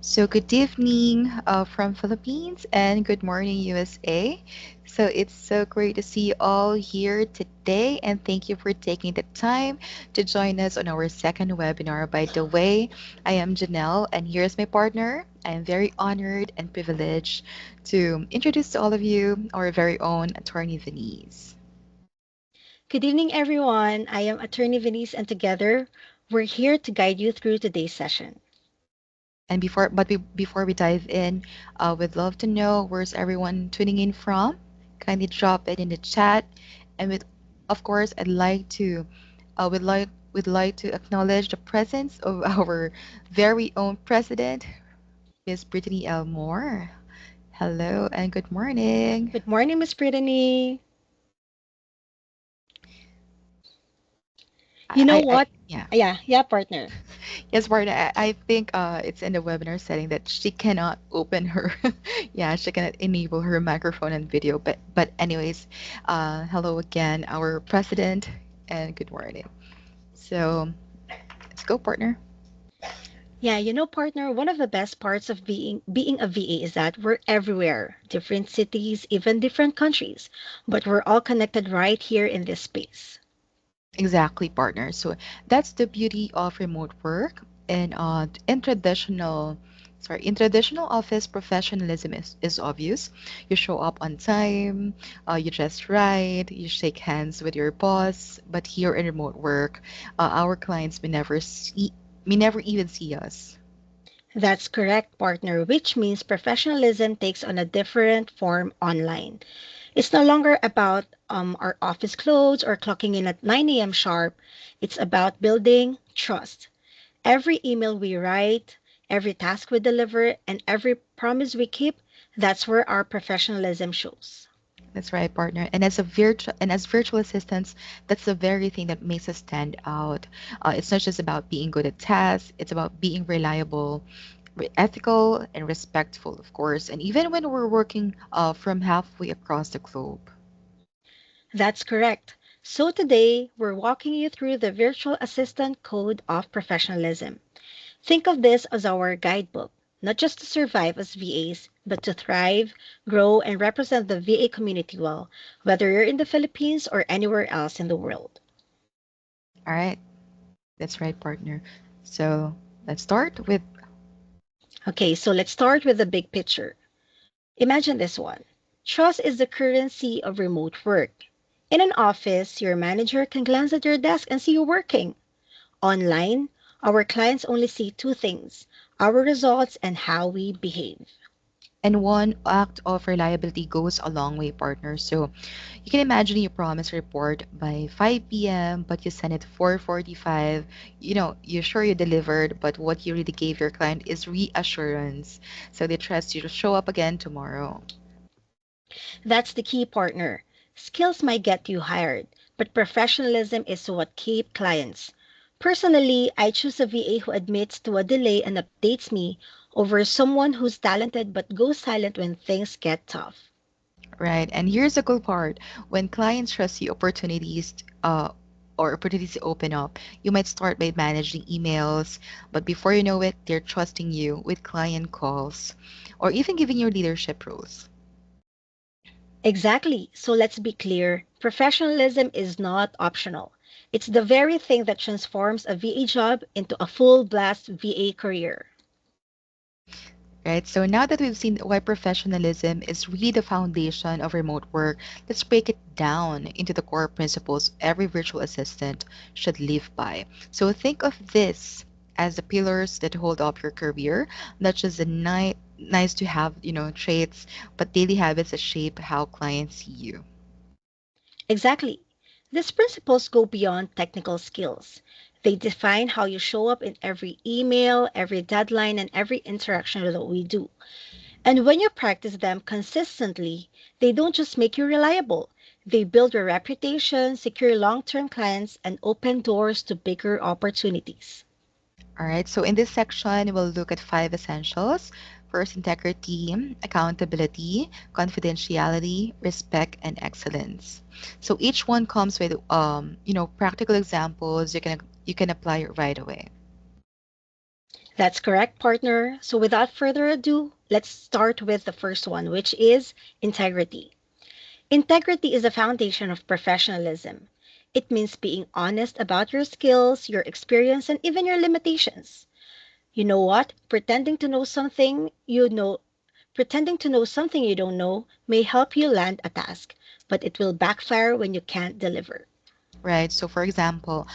So good evening from Philippines and good morning USA. So it's so great to see you all here today and thank you for taking the time to join us on our second webinar. By the way, I am Janelle and here's my partner. I am very honored and privileged to introduce to all of you our very own attorney Denise. Good evening, everyone. I am Attorney Venice, and together we're here to guide you through today's session. And before we dive in, we'd love to know where's everyone tuning in from. Kindly drop it in the chat, and of course, I'd like to, would like to acknowledge the presence of our very own president, Miss Brittany L. Moore. Hello and good morning. Good morning, Miss Brittany. You know what? Yeah. Yeah, partner. Yes, Marta, I think it's in the webinar setting that she cannot open her, yeah, she cannot enable her microphone and video. But anyways, hello again, our president, and good morning. So let's go, partner. Yeah, partner, one of the best parts of being a VA is that we're everywhere, different cities, even different countries, but we're all connected right here in this space. Exactly, partner. So that's the beauty of remote work and in traditional office professionalism is obvious. You show up on time, you dress right, you shake hands with your boss. But here in remote work, our clients may never even see us. That's correct, partner, which means professionalism takes on a different form online. It's no longer about our office clothes or clocking in at 9 a.m. sharp. It's about building trust. Every email we write, every task we deliver, and every promise we keep, that's where our professionalism shows. That's right, partner. And as virtual assistants, that's the very thing that makes us stand out. It's not just about being good at tasks; it's about being reliable, ethical, and respectful, of course. And even when we're working from halfway across the globe. That's correct. So today, we're walking you through the Virtual Assistant Code of Professionalism. Think of this as our guidebook, not just to survive as VAs, but to thrive, grow, and represent the VA community well, whether you're in the Philippines or anywhere else in the world. All right, that's right, partner. So let's start with Okay, so let's start with the big picture. Imagine this one. Trust is the currency of remote work. In an office, your manager can glance at your desk and see you working. Online, our clients only see two things: our results and how we behave. and one act of reliability goes a long way, partner. So you can imagine you promise a report by 5 p.m., but you send it 4:45. You're sure you delivered, but what you really gave your client is reassurance. So they trust you to show up again tomorrow. That's the key, partner. Skills might get you hired, but professionalism is what keeps clients. Personally, I choose a VA who admits to a delay and updates me over someone who's talented but goes silent when things get tough. Right. And here's the cool part. When clients trust you or opportunities open up, you might start by managing emails, but before you know it, they're trusting you with client calls or even giving you leadership roles. Exactly. So let's be clear. Professionalism is not optional. It's the very thing that transforms a VA job into a full blast VA career. Right. So now that we've seen why professionalism is really the foundation of remote work, let's break it down into the core principles every virtual assistant should live by. So think of this as the pillars that hold up your career, not just the nice to have, traits, but daily habits that shape how clients see you. Exactly. These principles go beyond technical skills. They define how you show up in every email, every deadline, and every interaction that we do. And when you practice them consistently, they don't just make you reliable, they build your reputation, secure long term clients, and open doors to bigger opportunities. All right, so in this section, we'll look at five essentials. First, integrity, accountability, confidentiality, respect, and excellence. So each one comes with, practical examples you can apply right away. That's correct, partner. So without further ado, let's start with the first one, which is integrity. Integrity is the foundation of professionalism. It means being honest about your skills, your experience, and even your limitations. You know what? Pretending to know something you don't know may help you land a task, but it will backfire when you can't deliver. Right. So, for example,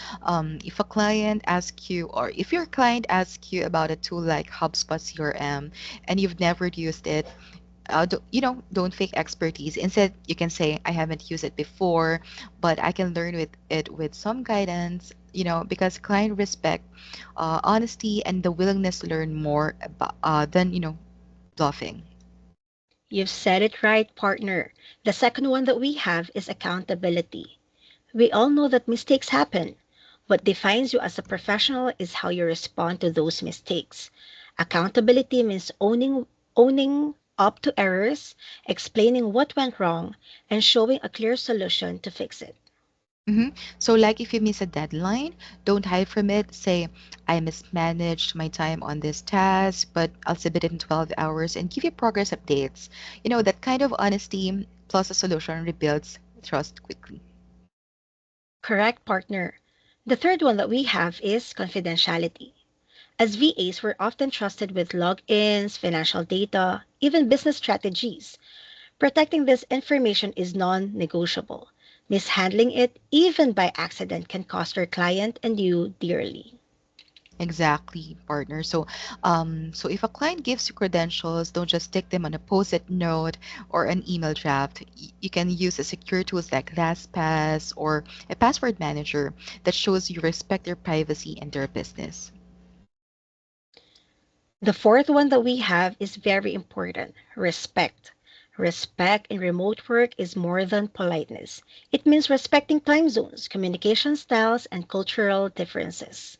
if a client asks you, or if your client asks you about a tool like HubSpot CRM and you've never used it, don't fake expertise. Instead, you can say, I haven't used it before, but I can learn with it with some guidance, because client respect honesty and the willingness to learn more about, than, bluffing. You've said it right, partner. The second one that we have is accountability. We all know that mistakes happen. What defines you as a professional is how you respond to those mistakes. Accountability means owning up to errors, explaining what went wrong, and showing a clear solution to fix it. So, like if you miss a deadline, don't hide from it. Say, I mismanaged my time on this task, but I'll submit it in 12 hours and give you progress updates. That kind of honesty plus a solution rebuilds trust quickly. Correct, partner. The third one that we have is confidentiality. As VAs, we're often trusted with logins, financial data, even business strategies. Protecting this information is non negotiable. Mishandling it, even by accident, can cost your client and you dearly. Exactly, partner. So if a client gives you credentials, don't just stick them on a post-it note or an email draft. You can use a secure tools like LastPass or a password manager that shows you respect their privacy and their business. The fourth one that we have is very important respect. Respect in remote work is more than politeness. It means respecting time zones, communication styles, and cultural differences.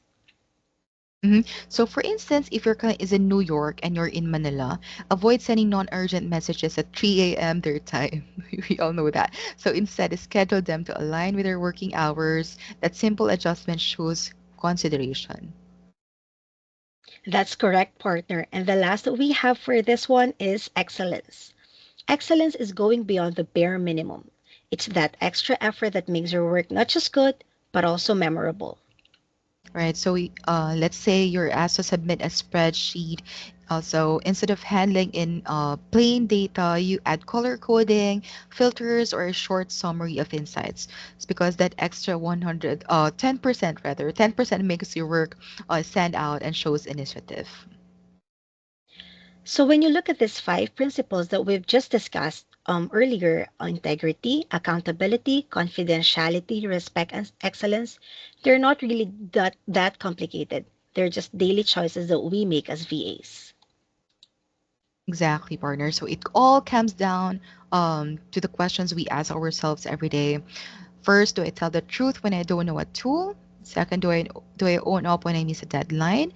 So, for instance, if your client is in New York and you're in Manila, avoid sending non-urgent messages at 3 a.m. their time. We all know that. So instead, schedule them to align with their working hours. That simple adjustment shows consideration. That's correct, partner. And the last that we have for this one is excellence. Excellence is going beyond the bare minimum. It's that extra effort that makes your work not just good, but also memorable. Right. Let's say you're asked to submit a spreadsheet. So instead of handling in plain data, you add color coding, filters, or a short summary of insights. It's because that extra 10% rather, 10% makes your work stand out and shows initiative. So when you look at these five principles that we've just discussed earlier, integrity, accountability, confidentiality, respect, and excellence, they're not really that complicated. They're just daily choices that we make as VAs. Exactly, partner. So it all comes down to the questions we ask ourselves every day. First, do I tell the truth when I don't know a tool? Second, do I own up when I miss a deadline?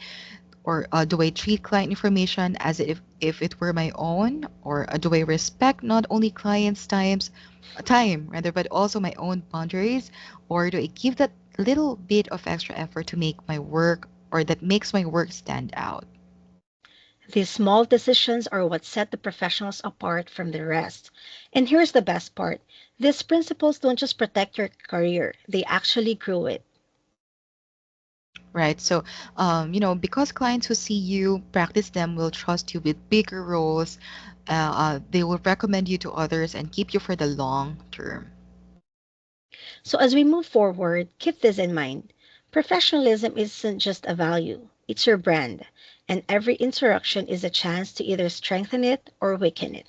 Or do I treat client information as if it were my own? Or do I respect not only clients' time rather, but also my own boundaries? Or do I give that little bit of extra effort to make my work or that makes my work stand out? These small decisions are what set the professionals apart from the rest. And here's the best part these principles don't just protect your career, they actually grow it. Right. Because clients who see you practice them will trust you with bigger roles, they will recommend you to others and keep you for the long term. So, as we move forward, keep this in mind. Professionalism isn't just a value, it's your brand, and every interaction is a chance to either strengthen it or weaken it.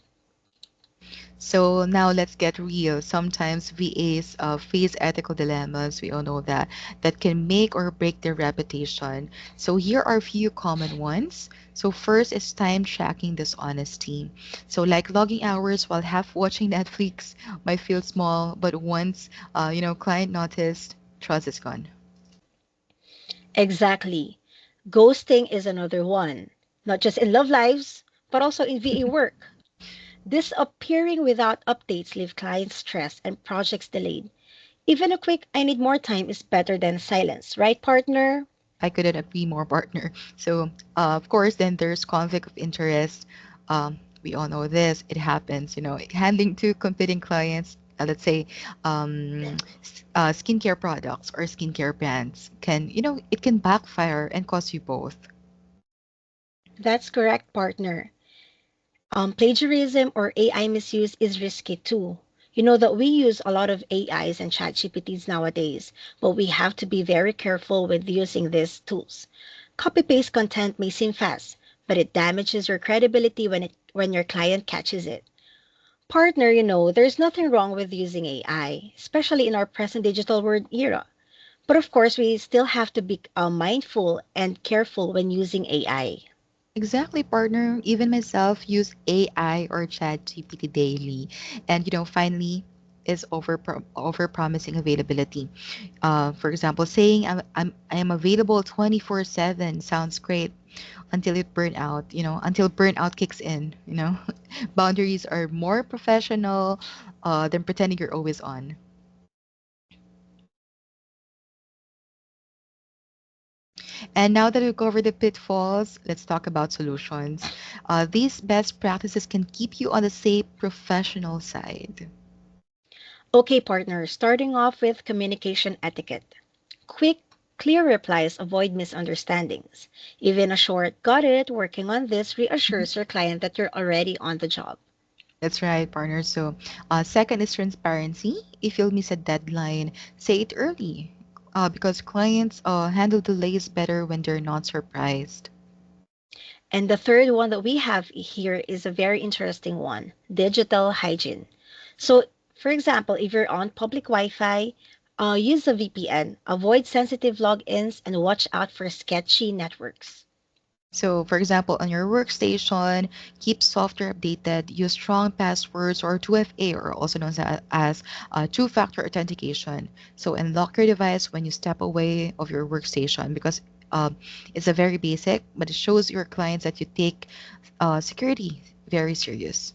So now let's get real. Sometimes VAs face ethical dilemmas. We all know that can make or break their reputation. So here are a few common ones. So first is time tracking dishonesty. So like logging hours while half watching Netflix might feel small, but once client noticed, trust is gone. Exactly. Ghosting is another one, not just in love lives, but also in VA work. Disappearing without updates leave clients stressed and projects delayed. Even a quick I need more time is better than silence, right, partner? I couldn't agree more, partner. So, of course, then there's conflict of interest. We all know this. It happens, handling two competing clients, let's say skincare products or skincare brands can, it can backfire and cost you both. That's correct, partner. Plagiarism or AI misuse is risky too. You know that we use a lot of AIs and chat GPTs nowadays, but we have to be very careful with using these tools. Copy paste content may seem fast, but it damages your credibility when your client catches it. Partner, there's nothing wrong with using AI, especially in our present digital world era. But of course, we still have to be mindful and careful when using AI. Exactly, partner. Even myself use AI or chat GPT daily. And, finally, is over promising availability. For example, saying I am available 24/7 sounds great until it burn out, until burnout kicks in. Boundaries are more professional than pretending you're always on. And now that we've covered the pitfalls, let's talk about solutions. These best practices can keep you on the safe professional side. Okay, partner, starting off with communication etiquette. Quick, clear replies avoid misunderstandings. Even a short, got it, working on this reassures your client that you're already on the job. That's right, partner. So, second is transparency. If you'll miss a deadline, say it early. Because clients handle delays better when they're not surprised. And the third one that we have here is a very interesting one, digital hygiene. So, for example, if you're on public Wi Fi, use a VPN, avoid sensitive logins, and watch out for sketchy networks. So, for example, on your workstation, keep software updated, use strong passwords or 2FA, or also known as two-factor authentication. So, unlock your device when you step away of your workstation because it's a very basic, but it shows your clients that you take security very serious.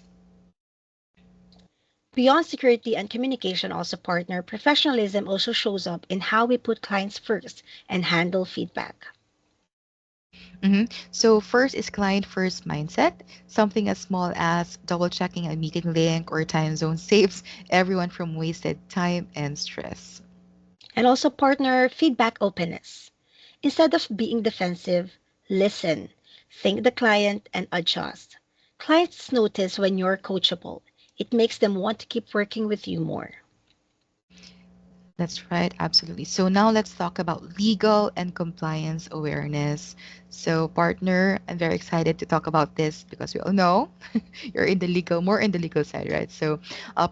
Beyond security and communication, also partner, professionalism also shows up in how we put clients first and handle feedback. So, first is client first mindset. Something as small as double checking a meeting link or time zone saves everyone from wasted time and stress. And also, partner, feedback openness. Instead of being defensive, listen, thank the client, and adjust. Clients notice when you're coachable. It makes them want to keep working with you more. That's right, absolutely. So now let's talk about legal and compliance awareness. So, partner, I'm very excited to talk about this because we all know you're more in the legal side, right? So,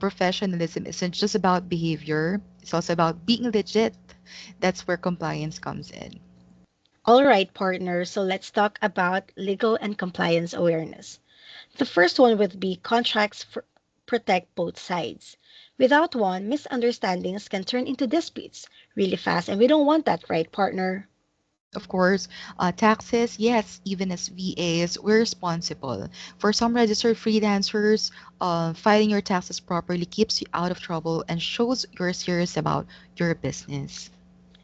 professionalism isn't just about behavior, it's also about being legit. That's where compliance comes in. All right, partner, so let's talk about legal and compliance awareness. The first one would be protect both sides. Without one, misunderstandings can turn into disputes really fast, and we don't want that, right, partner? Of course, taxes, yes, even as VAs, we're responsible. For some registered freelancers, filing your taxes properly keeps you out of trouble and shows you're serious about your business.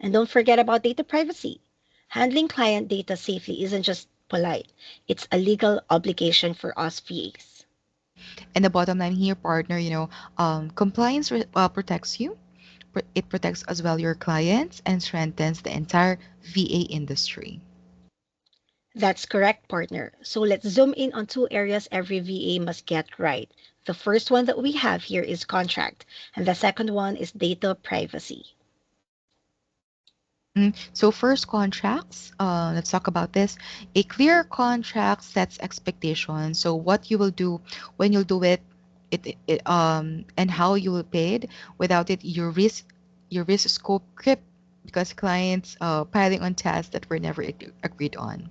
And don't forget about data privacy. Handling client data safely isn't just polite, it's a legal obligation for us VAs. And the bottom line here, partner, compliance protects you. It protects as well your clients and strengthens the entire VA industry. That's correct, partner. So let's zoom in on two areas every VA must get right. The first one that we have here is contract, and the second one is data privacy. So first contracts, let's talk about this. A clear contract sets expectations. So what you will do when you'll do it, and how you will pay it. Without it, your risk scope creep because clients piling on tasks that were never agreed on.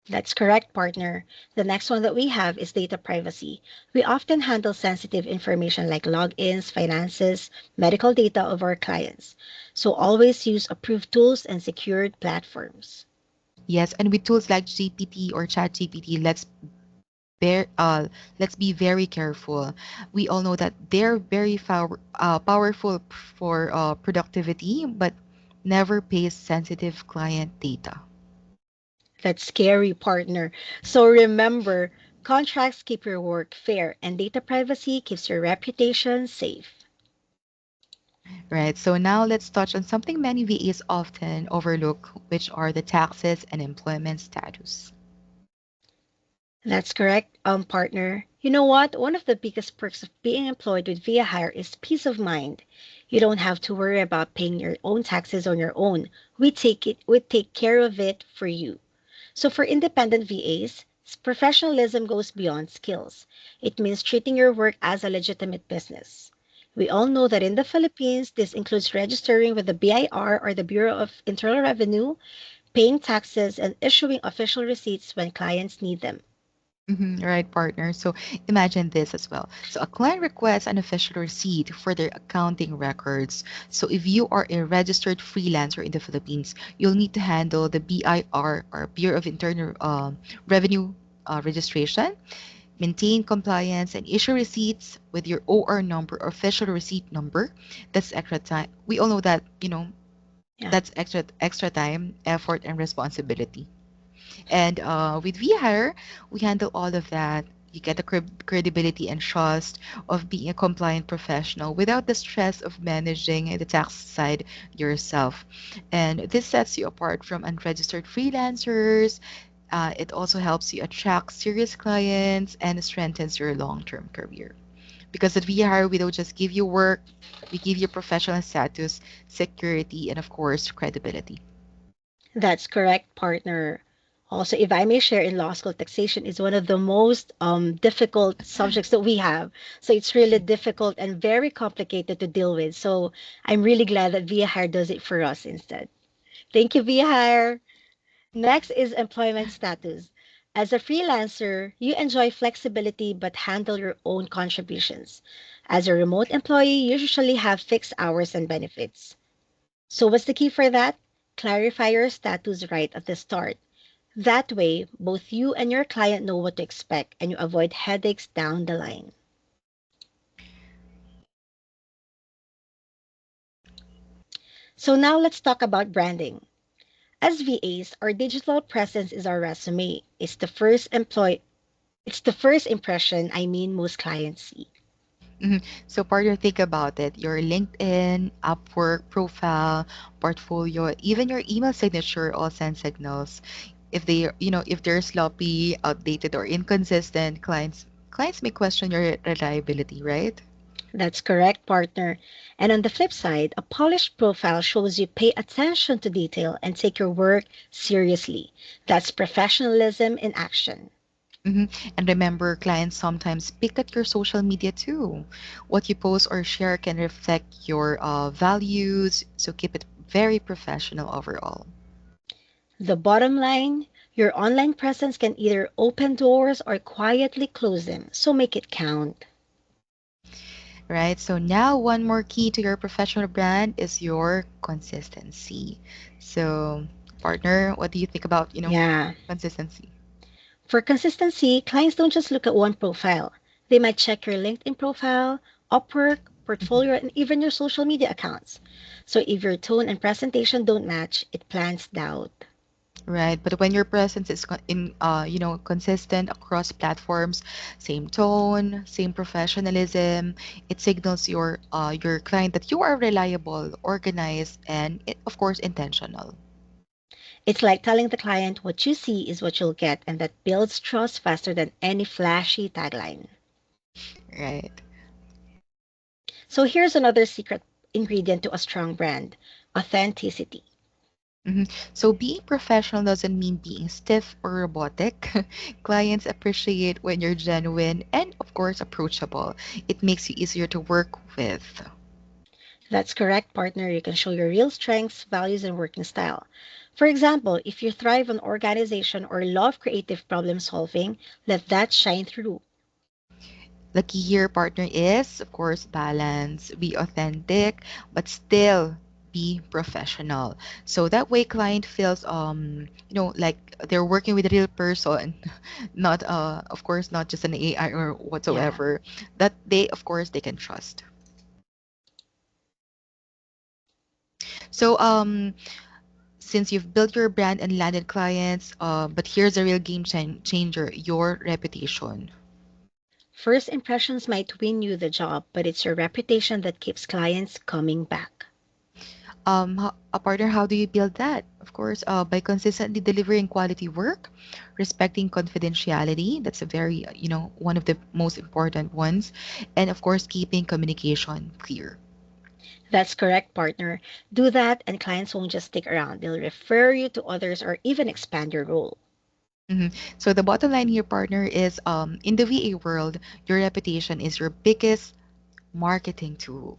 That's correct, partner. The next one that we have is data privacy. We often handle sensitive information like logins, finances, medical data of our clients. So always use approved tools and secured platforms. Yes, and with tools like GPT or ChatGPT, bear, uh, let's be very careful. We all know that they're very powerful for productivity, but never pays sensitive client data. That's scary, partner. So remember, contracts keep your work fair, and data privacy keeps your reputation safe. Right. So now let's touch on something many VAs often overlook, which are the taxes and employment status. That's correct, partner. You know what? One of the biggest perks of being employed with Via Hire is peace of mind. You don't have to worry about paying your own taxes on your own. We take care of it for you. So for independent VAs, professionalism goes beyond skills. It means treating your work as a legitimate business. We all know that in the Philippines, this includes registering with the BIR or the Bureau of Internal Revenue, paying taxes, and issuing official receipts when clients need them. Right, partner. So imagine this as well. So a client requests an official receipt for their accounting records. So if you are a registered freelancer in the Philippines, you'll need to handle the BIR or Bureau of Internal Revenue registration, maintain compliance, and issue receipts with your OR number or official receipt number. That's extra time. We all know that, Yeah. that's extra time, effort, and responsibility. And with VHire, we handle all of that. You get the credibility and trust of being a compliant professional without the stress of managing the tax side yourself. And this sets you apart from unregistered freelancers. It also helps you attract serious clients and strengthens your long term career. Because at VHire, we don't just give you work, we give you professional status, security, and of course, credibility. That's correct, partner. Also, if I may share, in law school, taxation is one of the most difficult subjects that we have. So it's really difficult and very complicated to deal with. So I'm really glad that Via Hire does it for us instead. Thank you, Via Hire. Next is employment status. As a freelancer, you enjoy flexibility but handle your own contributions. As a remote employee, you usually have fixed hours and benefits. So, what's the key for that? Clarify your status right at the start. That way, both you and your client know what to expect and you avoid headaches down the line. So, now let's talk about branding. As VAs, our digital presence is our resume. It's the first impression most clients see. So partner, think about it. Your LinkedIn, Upwork profile, portfolio, even your email signature all send signals. If they're sloppy, outdated, or inconsistent, clients may question your reliability, right? That's correct, partner. And on the flip side, a polished profile shows you pay attention to detail and take your work seriously. That's professionalism in action. hmm And remember, clients sometimes pick at your social media too. What you post or share can reflect your values, so keep it very professional overall. The bottom line, your online presence can either open doors or quietly close them, so make it count. Right? So now one more key to your professional brand is your consistency. So, partner, what do you think about, Yeah. consistency? For consistency, clients don't just look at one profile. They might check your LinkedIn profile, Upwork, Mhm. portfolio, and even your social media accounts. So if your tone and presentation don't match, it plants doubt. Right? But when your presence is consistent across platforms, same tone, same professionalism, it signals your client that you are reliable, organized, and of course intentional. It's like telling the client what you see is what you'll get, and that builds trust faster than any flashy tagline. Right? So here's another secret ingredient to a strong brand: authenticity. So being professional doesn't mean being stiff or robotic. Clients appreciate when you're genuine and, of course, approachable. It makes you easier to work with. That's correct, partner. You can show your real strengths, values, and working style. For example, if you thrive on organization or love creative problem solving, let that shine through. The key here, partner, is, of course, balance. Be authentic, but still be professional. So that way client feels like they're working with a real person, not of course not just an AI or Yeah. whatsoever. That they of course they can trust. So since you've built your brand and landed clients, but here's a real changer, your reputation. First impressions might win you the job, but it's your reputation that keeps clients coming back. A partner, how do you build that? Of course, by consistently delivering quality work, respecting confidentiality. That's a very, one of the most important ones. And of course, keeping communication clear. That's correct, partner. Do that, and clients won't just stick around. They'll refer you to others or even expand your role. Mhm. So the bottom line here, partner, is in the VA world, your reputation is your biggest marketing tool.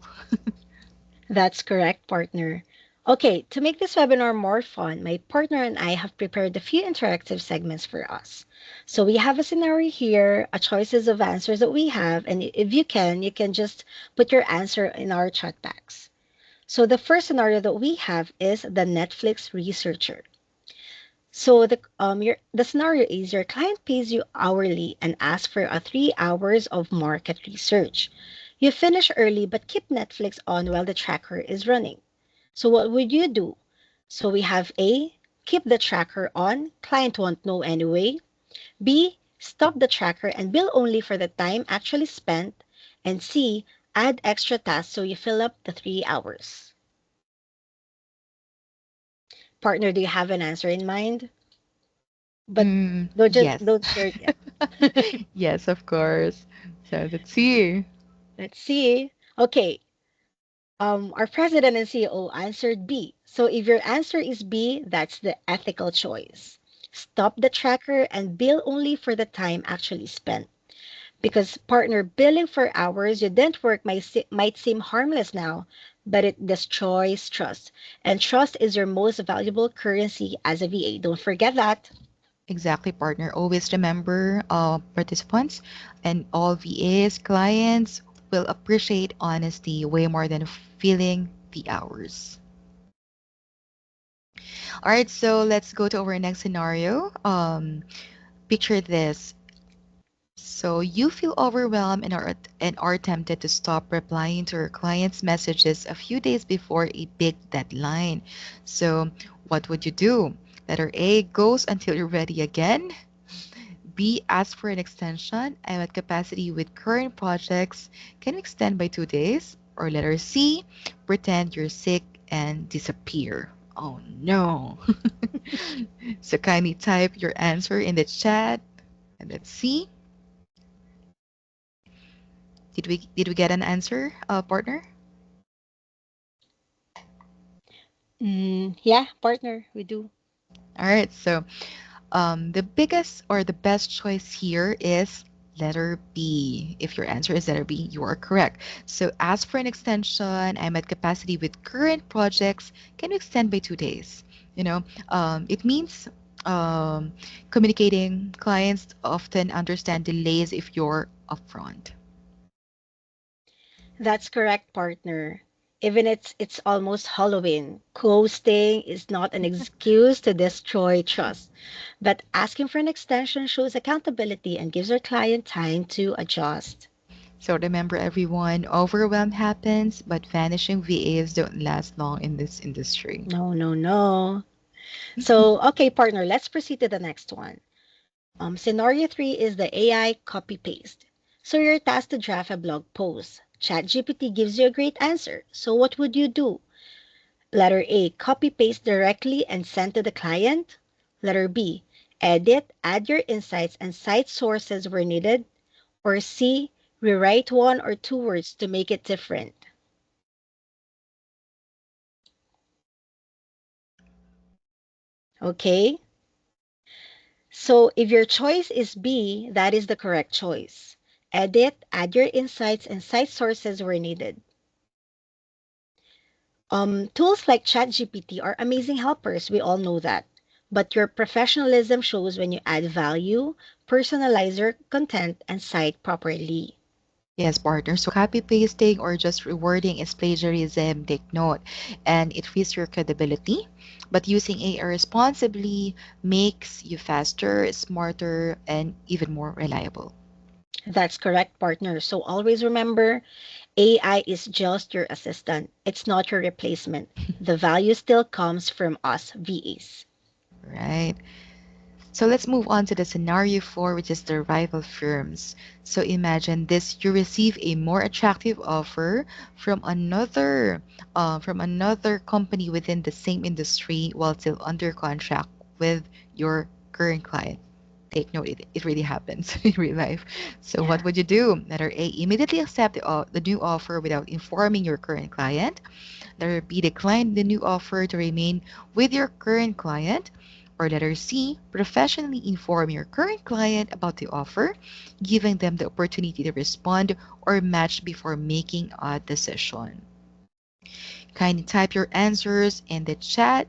That's correct, partner. Okay, to make this webinar more fun, my partner and I have prepared a few interactive segments for us. So we have a scenario here, a choices of answers that we have, and if you can just put your answer in our chat box. So the first scenario that we have is the Netflix researcher. So the scenario is your client pays you hourly and asks for a 3 hours of market research. You finish early but keep Netflix on while the tracker is running. So what would you do? So we have A, keep the tracker on, client won't know anyway. B, stop the tracker and bill only for the time actually spent. And C, add extra tasks so you fill up the 3 hours. Partner, do you have an answer in mind? But Yes. don't share it yet. Yes, of course. So let's see. Let's see. Okay. Our president and CEO answered B. So if your answer is B, that's the ethical choice. Stop the tracker and bill only for the time actually spent. Because partner billing for hours you didn't work might seem harmless now, but it destroys trust. And trust is your most valuable currency as a VA. Don't forget that. Exactly, partner. Always remember, participants and all VAs, clients will appreciate honesty way more than filling the hours. All right, so let's go to our next scenario. Picture this. So you feel overwhelmed and are tempted to stop replying to your clients' messages a few days before a big deadline. So what would you do? Letter A goes until you're ready again. B, ask for an extension. I'm at capacity with current projects. Can you extend by 2 days? Or letter C, pretend you're sick and disappear. Oh no. So kindly type your answer in the chat and let's see. Did we get an answer, partner? Yeah, partner, we do. All right. So the biggest or the best choice here is letter B. If your answer is letter B, you are correct. So ask for an extension. I'm at capacity with current projects. Can you extend by 2 days? It means um, communicating. Clients often understand delays if you're upfront. That's correct, partner. Even it's almost Halloween. Ghosting is not an excuse to destroy trust, but asking for an extension shows accountability and gives our client time to adjust. So remember, everyone, overwhelm happens, but vanishing VAs don't last long in this industry. No, no, no. So, okay, partner, let's proceed to the next one. Scenario three is the AI copy paste. So you're tasked to draft a blog post. ChatGPT gives you a great answer. So what would you do? Letter A, copy paste directly and send to the client. Letter B, edit, add your insights and cite sources where needed. Or C, rewrite one or two words to make it different. Okay? So if your choice is B, that is the correct choice. Edit, add your insights and cite sources where needed. Tools like ChatGPT are amazing helpers. We all know that. But your professionalism shows when you add value, personalize your content, and cite properly. Yes, partner. So copy pasting or just rewording is plagiarism, take note, and it risks your credibility. But using AI responsibly makes you faster, smarter, and even more reliable. That's correct, partner. So always remember AI is just your assistant. It's not your replacement. The value still comes from us VAs. Right. So let's move on to the scenario four, which is the rival firms. So imagine this: you receive a more attractive offer from another company within the same industry while still under contract with your current client. Take note, it really happens in real life. So what Yeah. would you do? Letter A, immediately accept the new offer without informing your current client. Letter B, decline the new offer to remain with your current client. Or letter C, professionally inform your current client about the offer, giving them the opportunity to respond or match before making a decision. Kindly type your answers in the chat.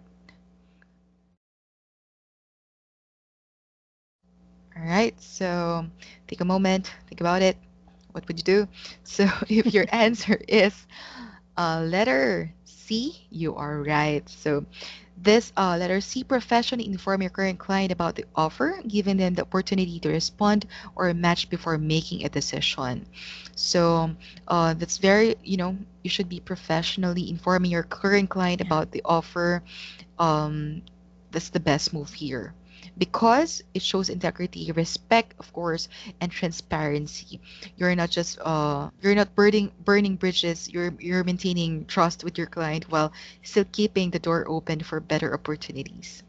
All right, so take a moment, think about it. What would you do? So if your answer is letter C, you are right. So this letter C, professionally inform your current client about the offer, giving them the opportunity to respond or match before making a decision. So that's very, you should be professionally informing your current client Yeah. about the offer. um, that's the best move here because it shows integrity, respect, of course, and transparency. You're not burning bridges. You're maintaining trust with your client while still keeping the door open for better opportunities.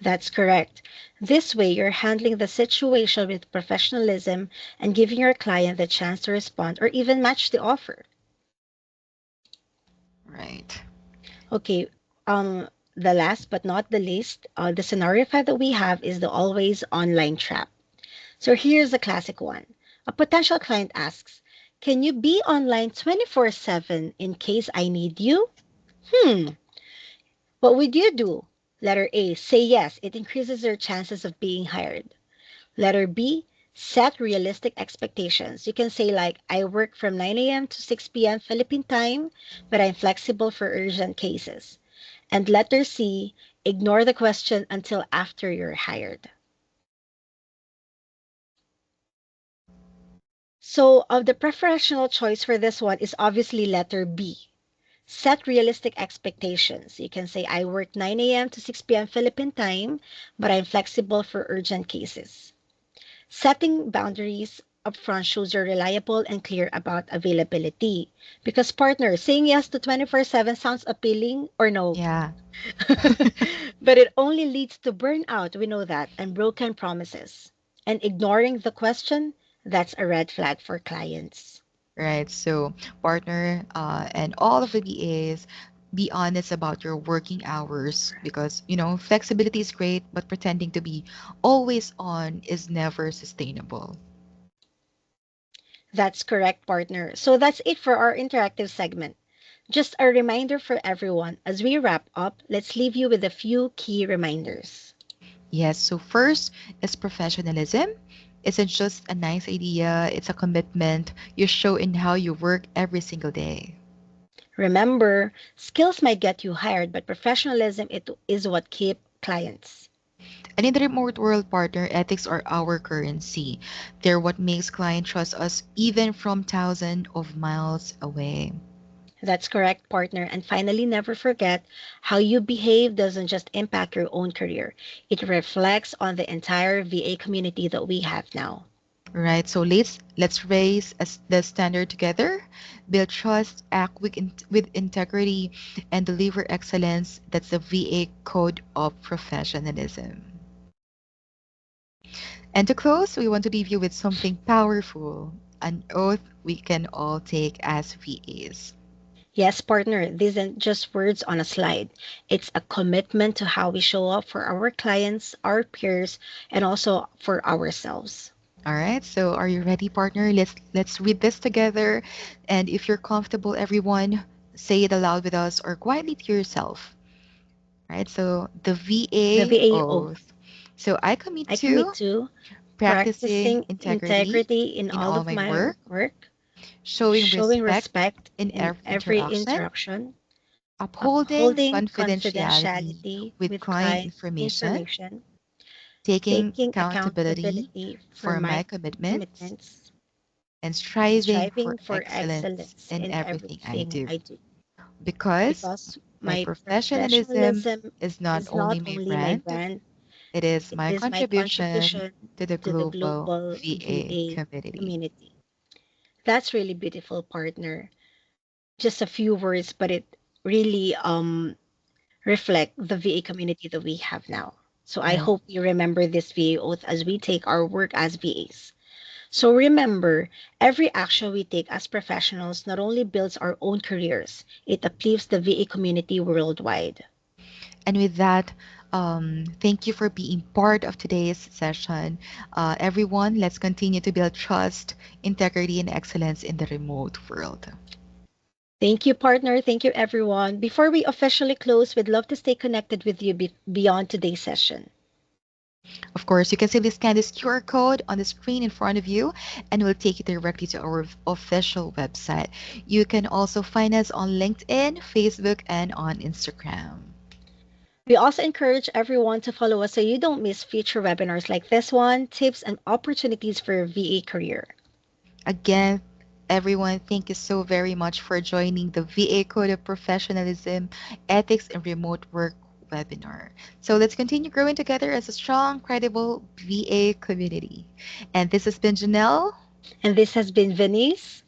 That's correct. This way, you're handling the situation with professionalism and giving your client the chance to respond or even match the offer. Right. Okay, the last but not the least, the scenario five that we have is the always online trap. So here's a classic one. A potential client asks, can you be online 24/7 in case I need you? Hmm, what would you do? Letter A, say yes. It increases your chances of being hired. Letter B, set realistic expectations. You can say, like, I work from 9 a.m. to 6 p.m. Philippine time, but I'm flexible for urgent cases. And letter C, ignore the question until after you're hired. So, the professional choice for this one is obviously letter B. Set realistic expectations. You can say, I work 9 a.m. to 6 p.m. Philippine time, but I'm flexible for urgent cases. Setting boundaries upfront shows you're reliable and clear about availability. Because, partner, saying yes to 24/7 sounds appealing or no? Yeah. But it only leads to burnout, we know that, and broken promises. And ignoring the question, that's a red flag for clients. Right. So, partner, and all of the BAs, be honest about your working hours because, flexibility is great, but pretending to be always on is never sustainable. That's correct, partner. So that's it for our interactive segment. Just a reminder for everyone as we wrap up, let's leave you with a few key reminders. Yes. So, first is professionalism. Isn't just a nice idea, it's a commitment you show in how you work every single day. Remember, skills might get you hired, but professionalism it is what keep clients. And in the remote world, partner, ethics are our currency. They're what makes clients trust us even from thousands of miles away. That's correct, partner. And finally, never forget how you behave doesn't just impact your own career. It reflects on the entire VA community that we have now. Right. So let's raise the standard together, build trust, act with integrity, and deliver excellence. That's the VA Code of Professionalism. And to close, we want to leave you with something powerful, an oath we can all take as VAs. Yes, partner, this isn't just words on a slide. It's a commitment to how we show up for our clients, our peers, and also for ourselves. All right. So are you ready, partner? Let's read this together. And if you're comfortable, everyone, say it aloud with us or quietly to yourself. All right. So the The VA VA oath. oath. So I commit I commit to to practicing practicing integrity integrity in in all all of my my work, work, showing showing respect respect in in every every interaction, interaction, upholding upholding confidentiality confidentiality with with client client information, information, taking taking accountability accountability for for my my commitments, commitments, and and striving for striving for excellence excellence in in everything I everything do. I do. Because Because my my professionalism professionalism is not is only not my only my brand, brand, it is it my is my contribution contribution to the to the global global VA VA community. community. That's really beautiful, partner. Just a few words, but it really reflect the VA community that we have now. So I Right. hope you remember this VA oath as we take our work as VAs. So remember, every action we take as professionals not only builds our own careers, it uplifts the VA community worldwide. And with that, thank you for being part of today's session. Everyone, let's continue to build trust, integrity, and excellence in the remote world. Thank you, partner. Thank you, everyone. Before we officially close, we'd love to stay connected with you beyond today's session. Of course, you can simply scan this QR code on the screen in front of you and it will take you directly to our official website. You can also find us on LinkedIn, Facebook, and on Instagram. We also encourage everyone to follow us so you don't miss future webinars like this one, tips and opportunities for your VA career. Again, everyone, thank you so very much for joining the VA Code of Professionalism, Ethics in Remote Work webinar. So let's continue growing together as a strong, credible VA community. And this has been Janelle. And this has been Venice.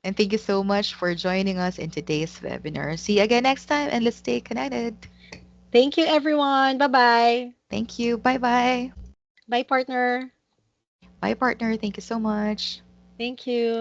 And thank you so much for joining us in today's webinar. See you again next time and let's stay connected. Thank you, everyone. Bye bye. Thank you. Bye bye. Bye, partner. Bye, partner. Thank you so much. Thank you.